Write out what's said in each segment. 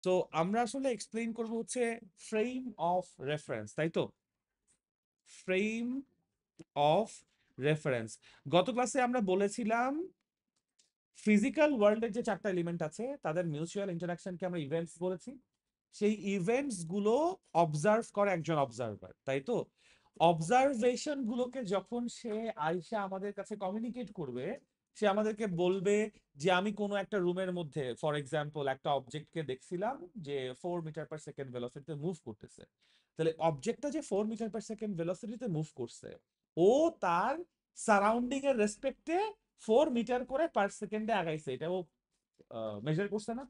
তো আমরা আসলে এক্সপ্লেইন করব হচ্ছে ফ্রেম অফ রেফারেন্স, তাই তো? Frame of reference. গত ক্লাসে আমরা বলেছিলাম ফিজিক্যাল ওয়ার্ল্ডের যে চারটা এলিমেন্ট আছে তাদের মিউচুয়াল ইন্টারাকশনকে আমরা ইভেন্টস বলেছি। সেই ইভেন্টস গুলো অবজার্ভ করে একজন অবজারভার, তাই তো? অবজারভেশন গুলোকে যখন সে আইসা আমাদের কাছে কমিউনিকেট করবে, সে আমাদেরকে বলবে যে আমি কোনো একটা রুমের মধ্যে ফর এক্সাম্পল একটা অবজেক্টকে দেখছিলাম যে 4 মিটার পার সেকেন্ড ভেলোসিটিতে মুভ করতেছে। তাহলে অবজেক্টটা যে 4 মিটার পার সেকেন্ড ভেলোসিটিতে মুভ করছে, ও তার সারাউন্ডিং এর রেসপেক্টে 4 মিটার করে পার সেকেন্ডে আগাইছে, এটা ও মেজার করছে না?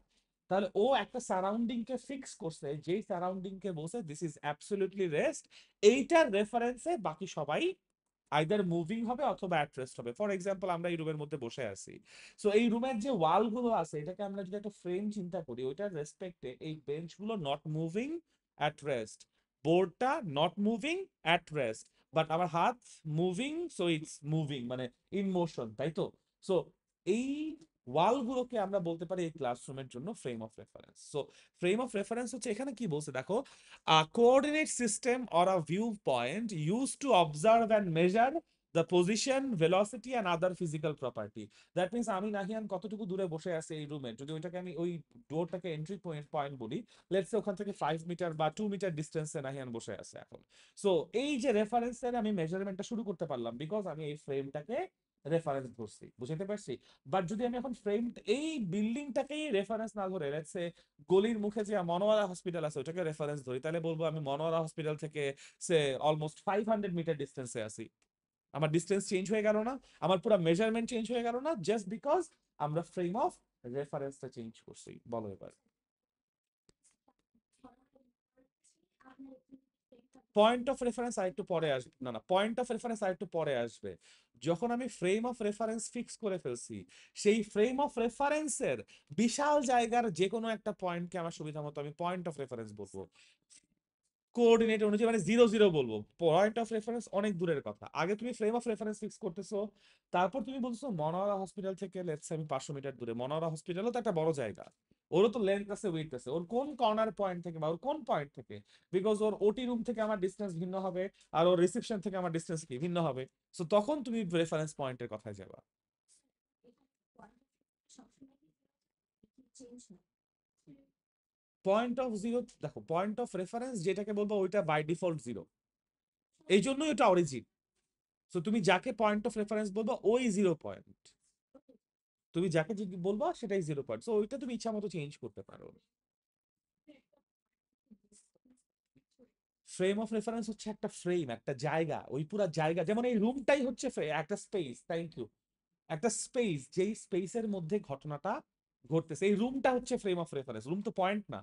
তাহলে ও একটা সারাউন্ডিং কে ফিক্স করছে, যেই সারাউন্ডিং কে বলছে দিস ইজ অ্যাবসলিউটলি রেস্ট। এইটার রেফারেন্সে বাকি সবাই আইদার মুভিং হবে অথবা অ্যাট রেস্ট হবে। ফর এক্সাম্পল আমরা এই রুমের মধ্যে বসে আছি, সো এই রুমের যে ওয়াল গুলো আছে এটাকে আমরা যদি একটা ফ্রেম চিন্তা করি, ওইটার রেসপেক্টে এই বেঞ্চ গুলো নট মুভিং অ্যাট রেস্ট, বোর্ডটা not moving at rest, but আমার হাত মুভিং, সো ইটস মুভিং, মানে ইন মোশন, তাই তো? সো এই ওয়ালগুলোকে আমরা বলতে পারি এই ক্লাসরুমের জন্য frame of reference. So frame of reference হচ্ছে, এখানে কি বলছে দেখো, a coordinate system or a viewpoint used to observe and measure the position, velocity and other physical property. That means আমি নাহিয়ান কতটুকু দূরে বসে আছে এই রুমে, যদি ওইটাকে আমি ওই ডোরটাকে এন্ট্রি পয়েন্ট বলি, লেটস সে ওখান থেকে 5 মিটার বা 2 মিটার ডিস্টেন্সে নাহিয়ান বসে আছে এখন। সো এই যে রেফারেন্সের আমি মেজারমেন্টটা শুরু করতে পারলাম বিকজ আমি এই ফ্রেমটাকে রেফারেন্স ধরছি, বুঝতে পারছি? বাট যদি আমি এখন ফ্রেম এই বিল্ডিংটাকেই রেফারেন্স না ধরে, লেটস সে গলির মুখে যে মনোয়ারা হসপিটাল আছে ওটাকে রেফারেন্স ধরি, তাহলে বলবো আমি মনোয়ারা হসপিটাল থেকে সে অলমোস্ট 500 মিটার ডিস্টেন্সে আছি। আমার ডিস্টেন্স চেঞ্জ হয়ে গেল না? আমার পুরো মেজারমেন্ট চেঞ্জ হয়ে গেল না? জাস্ট বিকজ আমরা ফ্রেম অফ রেফারেন্সটা চেঞ্জ করছি। বলো এবার। পয়েন্ট অফ রেফারেন্স আরেকটু পরে আসবে, না না, পয়েন্ট অফ রেফারেন্স আরেকটু পরে আসবে। যখন আমি ফ্রেম অফ রেফারেন্স ফিক্স করে ফেলছি, সেই ফ্রেম অফ রেফারেন্সের বিশাল জায়গার যে কোনো একটা পয়েন্টকে আমার সুবিধা মতো আমি পয়েন্ট অফ রেফারেন্স বলবো। কোঅর্ডিনেট অনুযায়ী মানে 0 0 বলবো। পয়েন্ট অফ রেফারেন্স অনেক দূরের কথা, আগে তুমি ফ্রেম অফ রেফারেন্স ফিক্স করতেছো, তারপর তুমি বলছো মনোয়ারা হসপিটাল থেকে লেটস সে আমি 500 মিটার দূরে। মনোয়ারা হসপিটালও তো একটা বড় জায়গা, ওরও তো লেন্থ আছে, উইডথ আছে, ওর কোন কর্নার পয়েন্ট থেকে বা ওর কোন পয়েন্ট থেকে, বিকজ ওর ওটি রুম থেকে আমার ডিস্টেন্স ভিন্ন হবে, আর ওর রিসেপশন থেকে আমার ডিস্টেন্স কি ভিন্ন হবে। সো তখন তুমি রেফারেন্স পয়েন্টের কথায় যাবা। পয়েন্ট অফ জিরো, দেখো পয়েন্ট অফ রেফারেন্স যেটাকে বলবো ওইটা বাই ডিফল্ট জিরো, এই জন্যই ওটা অরিজিন। সো তুমি যাকে পয়েন্ট অফ রেফারেন্স বলবো ওই 0 পয়েন্ট, তুমি যাকে বলবো সেটাই 0 পয়েন্ট, সো ওইটা তুমি ইচ্ছা মতো চেঞ্জ করতে পারো। ফ্রেম অফ রেফারেন্স হচ্ছে একটা ফ্রেম, একটা জায়গা, ওই পুরো জায়গা, যেমন এই রুমটাই হচ্ছে একটা স্পেস, থ্যাংক ইউ, একটা স্পেস, যেই স্পেসের মধ্যে ঘটনাটা ঘটতেছে, এই রুমটা হচ্ছে ফ্রেম অফ রেফারেন্স। রুম তো পয়েন্ট না,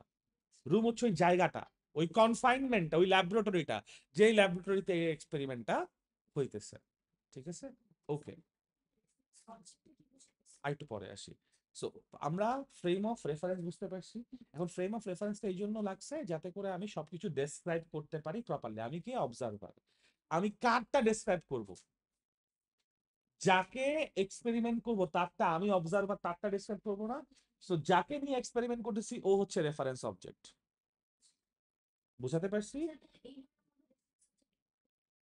রুম হচ্ছে ওই জায়গাটা, ওই কনফাইনমেন্টটা, ওই ল্যাবরেটরিটা, যেই ল্যাবরেটরিতে এই এক্সপেরিমেন্টটা হইতেছে। ঠিক আছে, ওকে, আরেকটু পরে আসি। সো আমরা ফ্রেম অফ রেফারেন্স বুঝতে পারছি। এখন ফ্রেম অফ রেফারেন্সটা এই জন্য লাগছে যাতে করে আমি সবকিছু ডেসক্রাইব করতে পারি প্রপারলি। আমি কি অবজারভার, আমি কারটা ডেসক্রাইব করব, যাকে এক্সপেরিমেন্ট করব তারটা, আমি অবজারভার তারটা ডেসক্রাইব করব না। সো যাকে নিয়ে এক্সপেরিমেন্ট করতেছি ও হচ্ছে রেফারেন্স অবজেক্ট। বুঝাতে পারছি?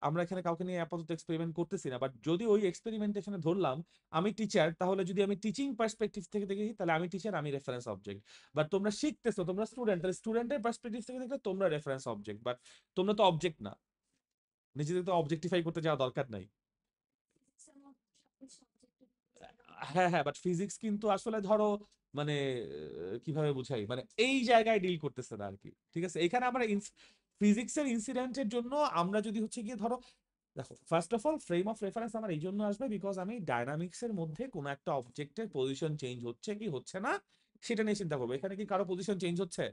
আমরা এখানে কাউকে নিয়ে আপাতত এক্সপেরিমেন্ট করতেছি না, বাট যদি ওই এক্সপেরিমেন্টেশনে ধরলাম আমি টিচার, তাহলে যদি আমি টিচিং পার্সপেক্টিভ থেকে দেখি তাহলে আমি টিচার, আমি রেফারেন্স অবজেক্ট। বাট তোমরা শিখতেছো, তোমরা স্টুডেন্ট, তাহলে স্টুডেন্টের পার্সপেক্টিভ থেকে দেখলে তোমরা রেফারেন্স অবজেক্ট, বাট তোমরা তো অবজেক্ট না, নিজেদের তো অবজেক্টিফাই করতে যাওয়া দরকার নাই। হ্যাঁ হ্যাঁ, বাট ফিজিক্স কিন্তু আসলে ধরো মানে কিভাবে বুঝাই, মানে এই জায়গায় ডিল করতেছে না আর কি। ঠিক আছে, এখানে আমরা ফিজিক্সের ইনসিডেন্টের জন্য আমরা যদি হচ্ছে গিয়ে ধরো, দেখো first of all frame of reference আমার এই জন্য আসবে বিকজ আমি ডায়নামিক্স এর মধ্যে কোনো একটা অবজেক্টের পজিশন চেঞ্জ হচ্ছে কি হচ্ছে না সেটা নিয়ে চিন্তা করবো। এখানে কি কারো পজিশন চেঞ্জ হচ্ছে?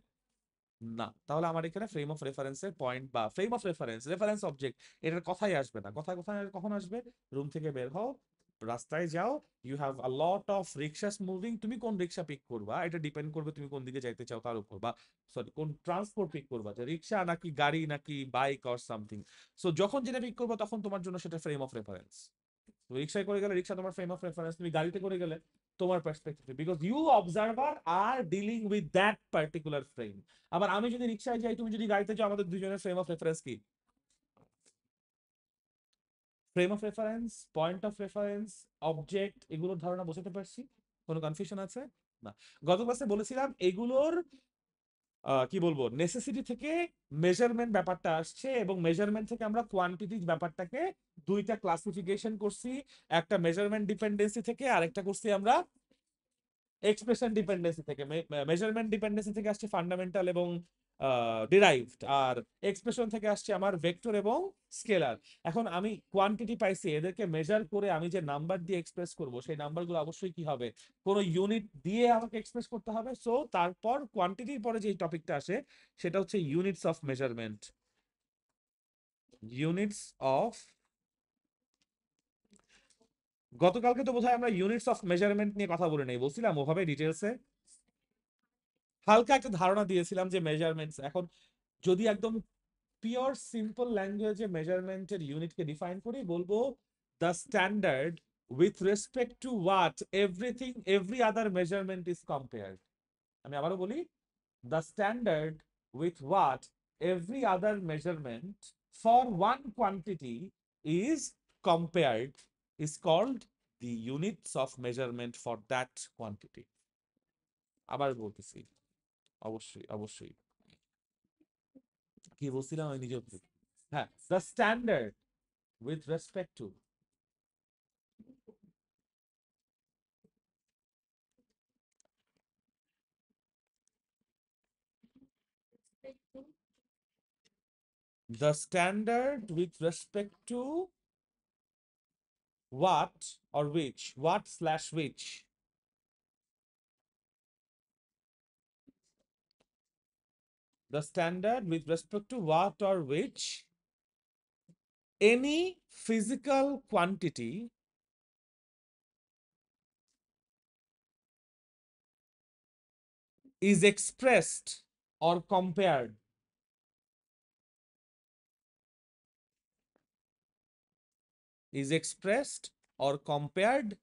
না, তাহলে আমার এখানে ফ্রেম অফ রেফারেন্সের পয়েন্ট বা frame of reference, reference object, এটার কথাই আসবে না। কথা কোথায় কখন আসবে? রুম থেকে বের হও, রাস্তায় যাও, you have a lot of rickshaws moving, তুমি কোন রিক্সা পিক করবা এটা ডিপেন্ড করবে তুমি কোন দিকে যাইতে চাও তার উপর, বা সরি কোন ট্রান্সপোর্ট পিক করবা, যে রিক্সা নাকি গাড়ি নাকি বাইক অর সামথিং। সো যখন যেটা পিক করবো তখন তোমার জন্য সেটা ফ্রেম অফ রেফারেন্স। তুমি রিক্সায় করে গেলে রিক্সা তোমার ফ্রেম অফ রেফারেন্স, তুমি গাড়িতে করে গেলে তোমার perspective, because you observer are dealing with that particular frame. আবার আমি যদি রিক্সায় যাই, তুমি যদি গাড়িতে যাও, আমাদের দুজনের ফ্রেম অফ রেফারেন্স কি? Frame of reference, point of reference, object, এগুলোর ধারণা বোঝাতে পারছি? কোনো কনফিউশন আছে? না। গত ক্লাসে বলেছিলাম এগুলোর কি বলবো, নেসেসিটি থেকে মেজারমেন্ট ব্যাপারটা আসছে, এবং মেজারমেন্ট থেকে আমরা কোয়ান্টিটি ব্যাপারটাকে দুইটা ক্লাসিফিকেশন করছি। একটা মেজারমেন্ট ডিপেন্ডেন্সি থেকে, আরেকটা করছি আমরা এক্সপ্রেশন ডিপেন্ডেন্সি থেকে। মেজারমেন্ট ডিপেন্ডেন্সি থেকে আসছে ফান্ডামেন্টাল এবং ডিরাইভড, আর এক্সপ্রেশন থেকে আসছে আমার ভেক্টর এবং স্কেলার। এখন আমি কোয়ান্টিটি পাইছি, এদেরকে মেজার করে আমি যে নাম্বার দিয়ে এক্সপ্রেস করব, সেই নাম্বারগুলো অবশ্যই কি হবে, কোনো ইউনিট দিয়ে আমাকে এক্সপ্রেস করতে হবে। সো তারপর কোয়ান্টিটির পরে যে টপিকটা আসে সেটা হচ্ছে units of measurement. Units of, গতকালকে তো বোধহয় আমরা ইউনিটস অফ মেজারমেন্ট নিয়ে কথা বলে নেই, বলছিলাম ওভাবে ডিটেলসে হালকা একটা ধারণা দিয়েছিলাম যে মেজারমেন্টস। এখন যদি একদম পিওর সিম্পল ল্যাঙ্গুয়েজে মেজারমেন্টের ইউনিটকে ডিফাইন করি, বলবো the standard with respect to what everything every other measurement is compared. আমি আবারও বলি, the standard with what every other measurement for one quantity is compared is called the units of measurement for that quantity. আবার বলতেছি, অবশ্যই অবশ্যই কি বলছিলাম আমি নিজে, হ্যাঁ, the standard with respect to the standard with respect to what or which, what slash which, the standard with respect to what or which any physical quantity is expressed or compared is expressed or compared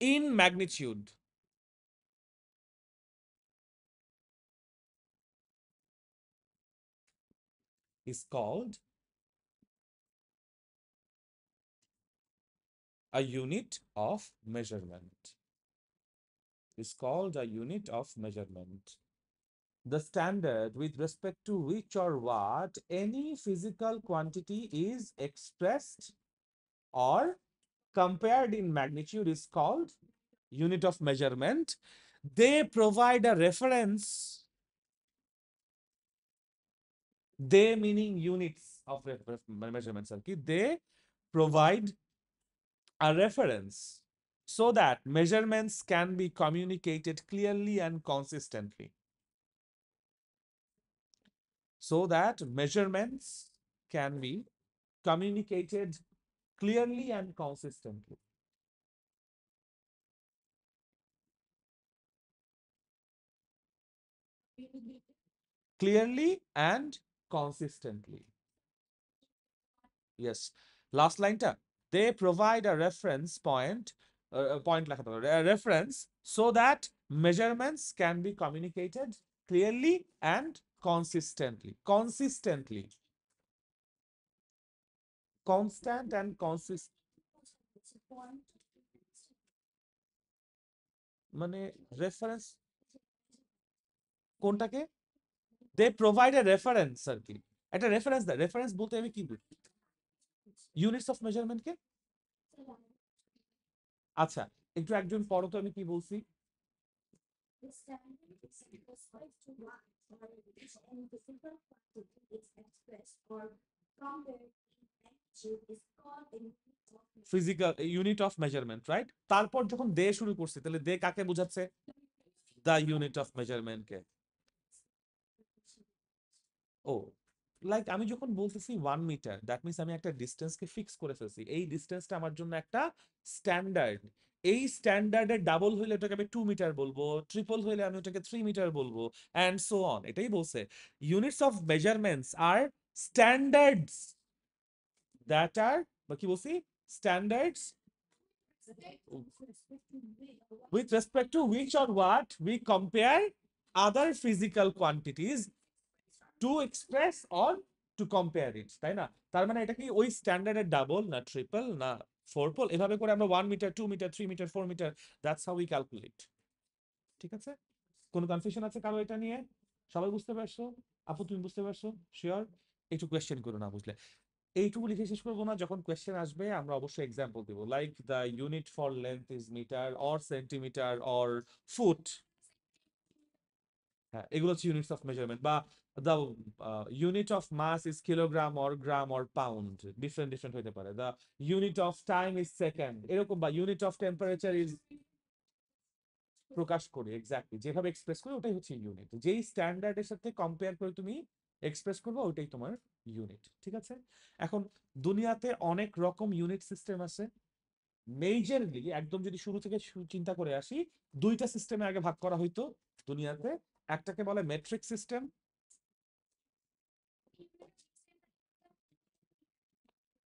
in magnitude is called a unit of measurement. Is called a unit of measurement. The standard with respect to which or what any physical quantity is expressed or compared in magnitude is called unit of measurement. They provide a reference, they meaning units of measurements, they provide a reference so that measurements can be communicated clearly and consistently. So that measurements can be communicated clearly and consistently. Clearly and consistently. Yes. Last line ta. They provide a reference point, point like a reference, so that measurements can be communicated clearly and consistently. Consistently. Constant and consistent. মানে reference কোনটাকে? They provide a reference আর কি, একটা reference দেয়। Reference বলতে আমি কি বুঝি? Units of মেজারমেন্টকে, আচ্ছা একটু একজন পড়ো তো, আমি কি বলছি? Physical unit of measurement, right? তারপর যখন দে শুরু করছি, তাহলে দে কাকে বোঝাচ্ছে? দ্য ইউনিট অফ মেজারমেন্টকে। ও, লাইক আমি যখন বলতেছি 1 মিটার, দ্যাট মিনস আমি একটা ডিস্টেন্সকে ফিক্স করে ফেলছি। এই ডিস্টেন্সটা আমার জন্য একটা স্ট্যান্ডার্ড। এই স্ট্যান্ডার্ডের ডাবল হইলে ওটাকে আমি 2 মিটার বলবো, ট্রিপল হইলে আমি ওটাকে 3 মিটার বলবো, অ্যান্ড সো অন। এটাই বলছে, units of measurements are standards that are, বা কি বলছি, standards with respect to which or what we compare other physical quantities to express or to compare it, তাই না? তার মানে এটা কি ওই স্ট্যান্ডার্ডের ডাবল না ট্রিপল না ফোরপল, এভাবে করে আমরা 1 metre 2 metre 3 metre 4 metre, that's how we calculate. ঠিক আছে? কোনো কনফিউশন আছে কারো এটা নিয়ে? সবাই বুঝতে পারছো? আপু তুমি বুঝতে পারছো? শিওর? একটু কোয়েশ্চেন করো না বুঝলে। এইটুকু লিখে শেষ করবো না, যখন কোয়েশ্চেন আসবে আমরা অবশ্যই এক্সাম্পল দিব, like the unit for length is metre or centimetre or foot. হ্যাঁ, এগুলো হচ্ছে ইউনিটস অফ মেজারমেন্ট। বা the unit of mass is kilogram or gram or pound, different different হতে পারে। The unit of time is second, এরকম। বা unit of temperature is, প্রকাশ করি এক্স্যাক্টলি যেভাবে এক্সপ্রেস করি ওটাই হচ্ছে ইউনিট। যেই স্ট্যান্ডার্ডের সাথে কম্পেয়ার করে তুমি এক্সপ্রেস করবে ওইটাই তোমার ইউনিট। ঠিক আছে? এখন দুনিয়াতে অনেক রকম ইউনিট সিস্টেম আছে। মেজরলি একদম যদি শুরু থেকে চিন্তা করে আসি, দুইটা সিস্টেমে আগে ভাগ করা হইতো দুনিয়াতে। একটাকে বলে metric system,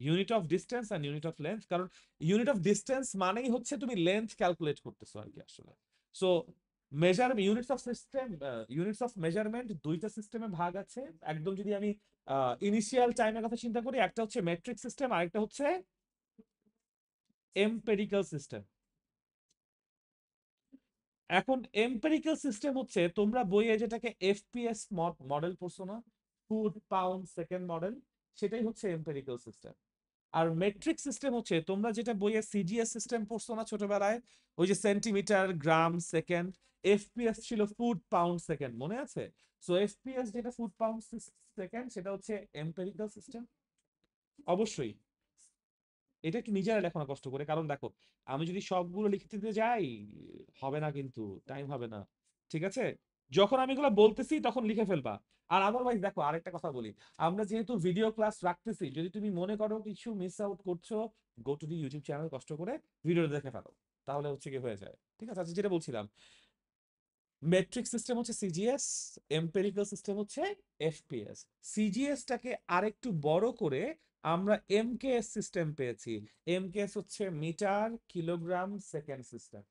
unit of distance and unit of length. কারণ ইউনিট অফ ডিস্টেন্স মানেই হচ্ছে তুমি লেন্থ ক্যালকুলেট করতেছো আর কি আসলে। So measure units of system, units of measurement দুইটা সিস্টেমে ভাগ আছে। একদম যদি আমি ইনিশিয়াল টাইমের কথা চিন্তা করি, একটা হচ্ছে মেট্রিক সিস্টেম, আরেকটা হচ্ছে এম্পেরিক্যাল সিস্টেম। এখন এম্পেরিক্যাল সিস্টেম হচ্ছে তোমরা বইয়ে যেটাকে এফপিএস মডেল পড়ছো না, ফুট পাউন্ড সেকেন্ড মডেল, সেটাই হচ্ছে এম্পেরিক্যাল সিস্টেম। আর মেট্রিক সিস্টেম হচ্ছে তোমরা যেটা বইয়ে সিজিএস সিস্টেম পড়ছো না ছোটবেলায়, ওই যে সেন্টিমিটার গ্রাম সেকেন্ড। এফপিএস ছিল ফুট পাউন্ড সেকেন্ড, মনে আছে? সো এফপিএস যেটা ফুট পাউন্ড সেকেন্ড, সেটা হচ্ছে এম্পেরিক্যাল সিস্টেম। অবশ্যই এটা একটু নিজেরা লেখো না কষ্ট করে, কারণ দেখো আমি যদি সবগুলো লিখতে দিতে যাই হবে না, কিন্তু টাইম হবে না। ঠিক আছে? যখন আমি এগুলো বলতেছি তখন লিখে ফেলবা। আর আদারওয়াইজ দেখো আরেকটা কথা বলি, আমরা যেহেতু ভিডিও ক্লাস রাখতেছি, যদি তুমি মনে করো কিছু মিস আউট করছো, go to the YouTube channel, কষ্ট করে ভিডিওটা দেখে ফেলো, তাহলে হচ্ছে কি হয়ে যায়। ঠিক আছে? আচ্ছা, যেটা বলছিলাম, মেট্রিক সিস্টেম হচ্ছে সিজিএস, এম্পেরিক্যাল সিস্টেম হচ্ছে এফপিএস। সিজিএসটাকে আরেকটু বড় করে আমরা এমকেএস সিস্টেম পেয়েছি। এমকেএস হচ্ছে মিটার কিলোগ্রাম সেকেন্ড সিস্টেম।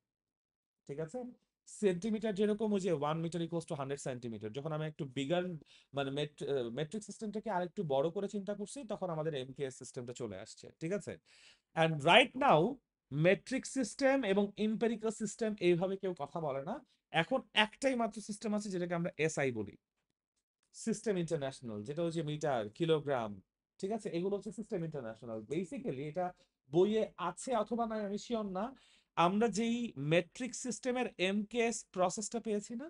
ঠিক আছে? সেন্টিমিটার যেরকম ওই যে 1 মিটার ইকুয়ালস টু 100 সেন্টিমিটার, যখন আমি একটু বিগার মানে মেট্রিক সিস্টেমটাকে আরেকটু বড় করে চিন্তা করছি, তখন আমাদের এমকেএস সিস্টেমটা চলে আসছে। ঠিক আছে? And right now metric system এবং ইম্পেরিক্যাল সিস্টেম এইভাবে কেউ কথা বলে না। এখন একটাই মাত্র সিস্টেম আছে যেটাকে আমরা এসআই বলি, সিস্টেম ইন্টারন্যাশনাল, যেটা হচ্ছে মিটার কিলোগ্রাম। ঠিক আছে? এগুলো হচ্ছে সিস্টেম ইন্টারন্যাশনাল। বেসিক্যালি এটা বইয়ে আছে অথবা না আমি শিওর না। আমরা যেই মেট্রিক সিস্টেমের এমকেএস প্রসেসটা পেয়েছি না,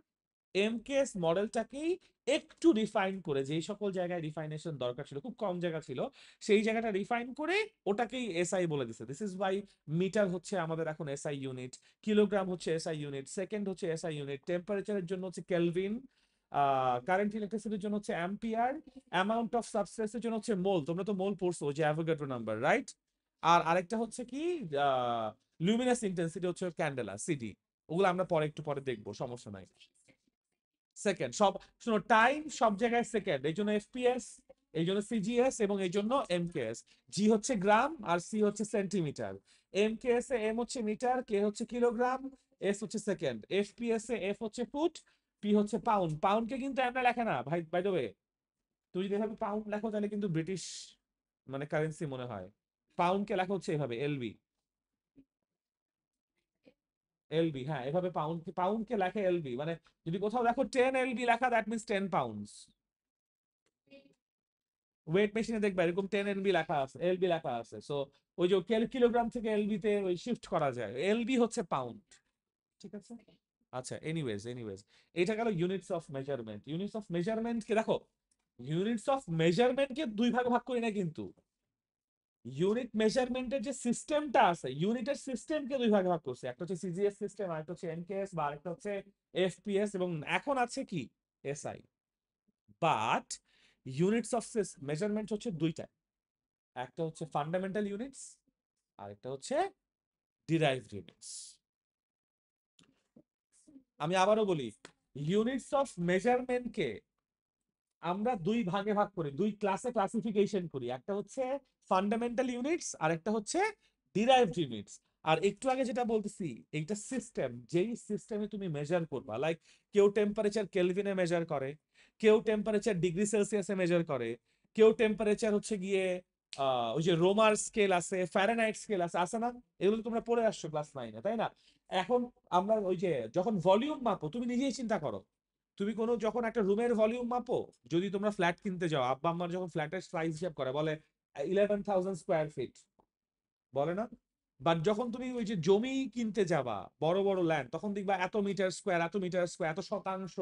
এমকেএস মডেলটাকেই একটু রিফাইন করে, যেই সকল জায়গায় রিফাইনেশন দরকার ছিল, খুব কম জায়গা ছিল, সেই জায়গাটা রিফাইন করে ওটাকেই এসআই বলে দিছে। দিস ইজ ওয়াই মিটার হচ্ছে আমাদের এখন এসআই ইউনিট, কিলোগ্রাম হচ্ছে এসআই ইউনিট, সেকেন্ড হচ্ছে এসআই ইউনিট, টেম্পারেচারের জন্য হচ্ছে কেলভিন, কারেন্ট ইলেকট্রিসিটির জন্য হচ্ছে অ্যাম্পিয়ার, অ্যামাউন্ট অফ সাবস্টেন্সের জন্য হচ্ছে মোল। তোমরা তো মোল পড়ছো, যে অ্যাভোগাড্রো নাম্বার, রাইট? আর আরেকটা হচ্ছে কি, লুমিনাস ইন্টেন্সিটি হচ্ছে ক্যান্ডেলা, সিডি। ওগুলো আমরা পরে একটু পরে দেখবো, সমস্যা নাই। সেকেন্ড সব, শোনো, টাইম সব জায়গায় সেকেন্ড, এই জন্য এফপিএস, এই জন্য সিজিএস এবং এই জন্য এমকেএস। জি হচ্ছে গ্রাম আর সি হচ্ছে সেন্টিমিটার। এমকেএস এ এম হচ্ছে মিটার, কে হচ্ছে কিলোগ্রাম, এস হচ্ছে সেকেন্ড। এফপিএস এ এফ হচ্ছে ফুট, পি হচ্ছে পাউন্ড। পাউন্ডকে কিন্তু আমরা লেখা না ভাই, বাই দ্য ওয়ে। তুমি যদি এভাবে পাউন্ড লেখো তাহলে কিন্তু ব্রিটিশ মানে কারেন্সি মনে হয়। পাউন্ডকে লেখা হচ্ছে এভাবে, এলবি। এলবি, হ্যাঁ, এভাবে পাউন্ড, পাউন্ডকে লেখে এলবি। মানে যদি কোথাও দেখো 10 এলবি লেখা, দ্যাট মিনস 10 পাউন্ডস। ওয়েট মেশিনে দেখবা এরকম 10 এলবি লেখা আছে, এলবি লেখা আছে। সো ওই যে কিলোগ্রাম থেকে এলবি তে ওই শিফট করা যায়, এলবি হচ্ছে পাউন্ড। ঠিক আছে? আচ্ছা, এনিওয়েজ এনিওয়েজ, এটা গেল units of measurement. Units of measurement কে দেখো, ইউনিটস অফ মেজারমেন্ট কে দুই ভাগে ভাগ করি না কিন্তু। ইউনিট মেজারমেন্টের যে সিস্টেমটা আছে, ইউনিটের সিস্টেমকে দুই ভাগে ভাগ করছে, একটা হচ্ছে সিজিএস সিস্টেম, আরেকটা হচ্ছে এমকেএস, বা আরেকটা হচ্ছে এফপিএস, এবং এখন আছে কি SI. But units of measurement হচ্ছে দুইটা, একটা হচ্ছে ফান্ডামেন্টাল ইউনিটস, আরেকটা হচ্ছে ডিরাইভড ইউনিটস। আমি আবারও বলি, ইউনিটস অফ মেজারমেন্টকে আমরা দুই ভাগে ভাগ করি, দুই ক্লাসে ক্লাসিফিকেশন করি, একটা হচ্ছে ফান্ডামেন্টাল ইউনিটস আর একটা হচ্ছে ডিরাইভড ইউনিটস। আর একটু আগে যেটা বলতেছি, এইটা সিস্টেম, যেই সিস্টেমে তুমি মেজার করবা, লাইক কেউ টেম্পারেচার কেলভিনে মেজার করে, কেউ টেম্পারেচার ডিগ্রি সেলসিয়াসে মেজার করে, কেউ টেম্পারেচার হচ্ছে গিয়ে ওই যে রোমার স্কেল আছে, ফ্যারেনহাইট স্কেল আছে না? এগুলো তোমরা পড়ে আসছো ক্লাস 9-এ, তাই না? এখন আমরা ওই যে যখন ভলিউম মাপো, তুমি নিজেই চিন্তা করো, তুমি কোনো যখন একটা রুমের ভলিউম মাপো, যদি তোমরা ফ্ল্যাট কিনতে যাও, আব্বা আম্মার যখন ফ্ল্যাটের সাইজ হিসাব করে বলে 11,000 স্কোয়ার ফিট, বলে না? বাট যখন তুমি ওই যে জমি কিনতে যাবা, বড় বড় ল্যান্ড, তখন দেখবা এত মিটার স্কোয়ার, এত মিটার স্কোয়ার, এত শতাংশ,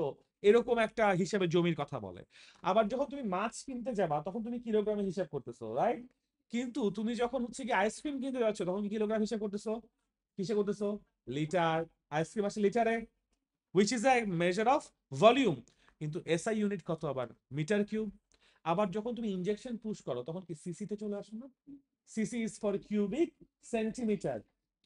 এরকম একটা হিসাবে জমির কথা বলে। আবার যখন তুমি মাছ কিনতে যাবা, তখন তুমি কিলোগ্রামে হিসাব করতেছো, রাইট? কিন্তু তুমি যখন হচ্ছে কি আইসক্রিম কিনতে যাচ্ছ, তখন কি কিলোগ্রাম হিসাব করতেছো? কিসে করতেছো? লিটার। আইসক্রিম আসে লিটারে, which is a measure of volume. কিন্তু এসআই ইউনিট কত আবার? Metre cube. আবার যখন তুমি ইনজেকশন পুশ করো, তখন কি সিসিতে চলে আসো না? CC is for cubic centimetre.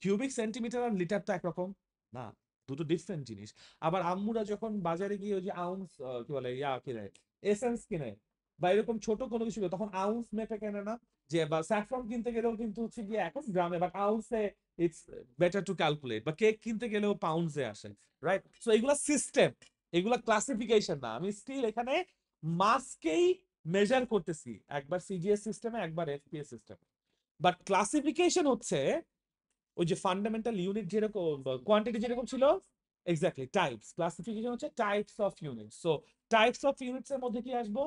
Cubic centimetre আর লিটার তো একরকম না, দুটো ডিফারেন্ট জিনিস। আবার আম্মুরা যখন বাজারে গিয়ে ওই যে আউন্স, কি বলে, কিনে, এসেন্স কিনে, বা এরকম ছোট কোনো কিছু কিনে, তখন আউন্স মেপে কেনে না? যে বা স্যাফরন কিনতে গেলেও কিন্তু হচ্ছে গিয়ে এখন গ্রামে বা আউন্সে ইটস বেটার টু ক্যালকুলেট, বা কেক কিনতে গেলেও পাউন্ডসে আসে, রাইট? সো এগুলা সিস্টেম, এগুলা ক্লাসিফিকেশন না। আমি স্টিল এখানে মাসকেই মেজার করতেছি, একবার সিজিএস সিস্টেমে, একবার এফপিএস সিস্টেমে। বাট ক্লাসিফিকেশন হচ্ছে ওই যে ফান্ডামেন্টাল ইউনিট যেরকম, কোয়ান্টিটি যেরকম ছিল, এক্স্যাক্টলি টাইপস। ক্লাসিফিকেশন হচ্ছে types of unit. So types of units এর মধ্যে কি আসবো?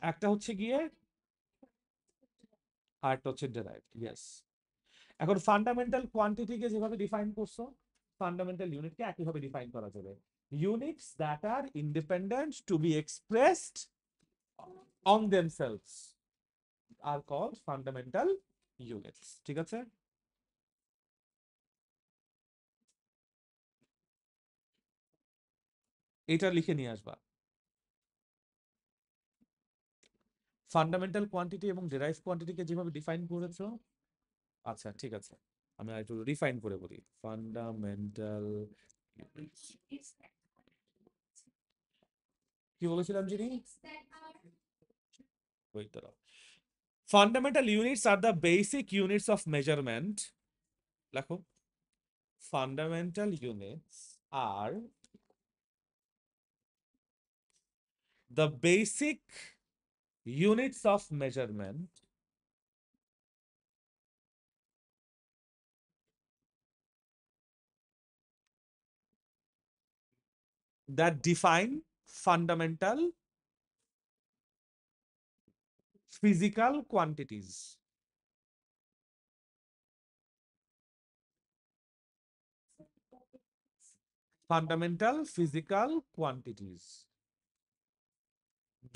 একটা হচ্ছে গিয়ে, আরেকটা হচ্ছে ডেরাইভড, ইয়েস। এখন ফান্ডামেন্টাল কোয়ান্টিটিকে যেভাবে ডিফাইন করছো, ফান্ডামেন্টাল ইউনিটকে একইভাবে ডিফাইন করা যাবে। Units that are independent to be expressed on themselves are called fundamental units. ঠিক আছে? এটা লিখে নিয়ে আসবা। ফান্ডামেন্টাল কোয়ান্টিটি এবং ডেরাইভ কোয়ান্টিটিকে যেভাবে ডিফাইন করেছো, আচ্ছা ঠিক আছে, আমি একটু রিফাইন করে বলি। ফান্ডামেন্টাল ইউনিটস, কি বলেছিলাম যিনি? ওই তো, ফান্ডামেন্টাল ইউনিটস আর the basic units of measurement. লেখো, ফান্ডামেন্টাল ইউনিটস আর the basic units of measurement that define fundamental physical quantities. Fundamental physical quantities.